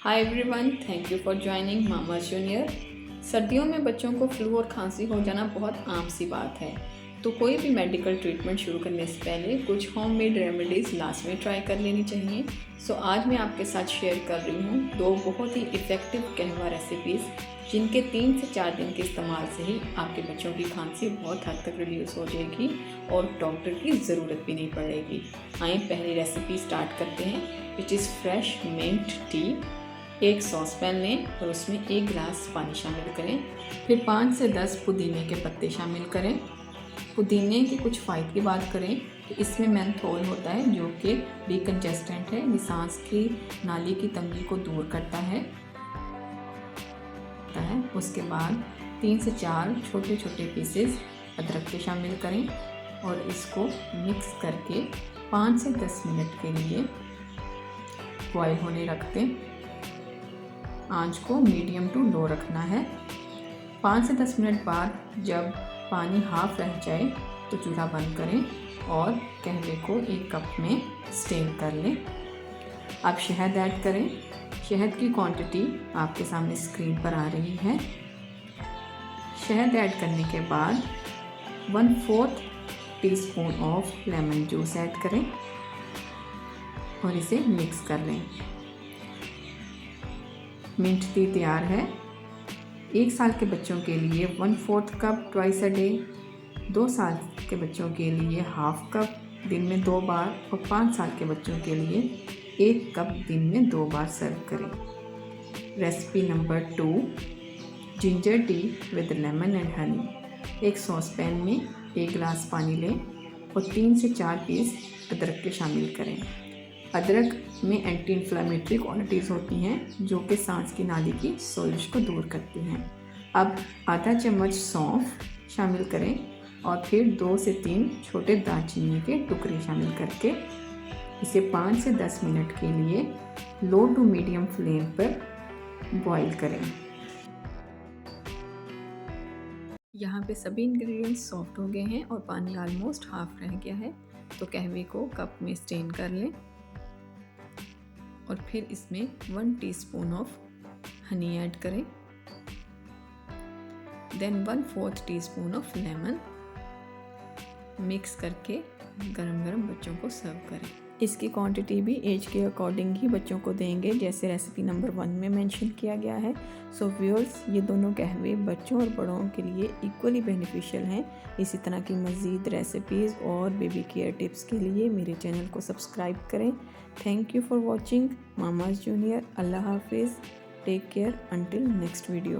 Hi everyone, thank you for joining mama's junior. सर्दियों में बच्चों को फ्लू और खांसी हो जाना बहुत आम सी बात है। तो कोई भी मेडिकल ट्रीटमेंट शुरू करने से पहले कुछ होममेड रेमेडीज़ लास्ट में ट्राई कर लेनी चाहिए। सो आज मैं आपके साथ शेयर कर रही हूँ दो बहुत ही इफ़ेक्टिव कहवा रेसिपीज़, जिनके 3 से 4 दिन के इस्तेमाल से ही आपके बच्चों की खांसी बहुत हद तक रिड्यूस हो जाएगी और डॉक्टर की ज़रूरत भी नहीं पड़ेगी। आइए पहली रेसिपी स्टार्ट करते हैं, which is fresh mint tea. एक सॉस पैन लें और उसमें 1 गिलास पानी शामिल करें। फिर 5 से 10 पुदीने के पत्ते शामिल करें। पुदीने की कुछ फ़ायदे की बात करें तो इसमें मेंथोल होता है जो कि डिकंजेस्टेंट है, ये सांस की नाली की तंगी को दूर करता है। उसके बाद 3 से 4 छोटे छोटे पीसेस अदरक के शामिल करें और इसको मिक्स करके 5 से 10 मिनट के लिए बॉयल होने रख दें। आंच को मीडियम टू लो रखना है। 5 से 10 मिनट बाद जब पानी हाफ रह जाए तो चूल्हा बंद करें और कहवे को 1 कप में स्टेन कर लें। अब शहद ऐड करें। शहद की क्वांटिटी आपके सामने स्क्रीन पर आ रही है। शहद ऐड करने के बाद 1/4 teaspoon of lemon juice add करें और इसे मिक्स कर लें। मिंट टी तैयार है। 1 साल के बच्चों के लिए 1/4 कप ट्वाइस अ डे, 2 साल के बच्चों के लिए हाफ कप दिन में 2 बार और 5 साल के बच्चों के लिए 1 कप दिन में 2 बार सर्व करें। Recipe number 2, ginger tea with lemon and honey. एक सॉस पैन में 1 गिलास पानी लें और 3 से 4 पीस अदरक के शामिल करें। अदरक में एंटी इन्फ्लेमेटरी क्वालिटीज़ होती हैं जो कि सांस की नाली की सोजिश को दूर करती हैं। अब आधा चम्मच सौंफ शामिल करें और फिर 2 से 3 छोटे दालचीनी के टुकड़े शामिल करके इसे 5 से 10 मिनट के लिए लो टू मीडियम फ्लेम पर बॉईल करें। यहाँ पे सभी इंग्रेडिएंट्स सॉफ्ट हो गए हैं और पानी ऑलमोस्ट हाफ रह गया है, तो कहवे को कप में स्टेन कर लें और फिर इसमें 1 टीस्पून ऑफ हनी ऐड करें, then 1/4 teaspoon of lemon mix करके गरम गरम बच्चों को सर्व करें। इसकी क्वांटिटी भी एज के अकॉर्डिंग ही बच्चों को देंगे, जैसे रेसिपी नंबर 1 में मेंशन किया गया है। सो व्यूअर्स, ये दोनों कहवे बच्चों और बड़ों के लिए इक्वली बेनिफिशियल हैं। इसी तरह की मज़ीद रेसिपीज़ और बेबी केयर टिप्स के लिए मेरे चैनल को सब्सक्राइब करें। Thank you for watching mama's junior. अल्लाह हाफिज़, take care, until next video.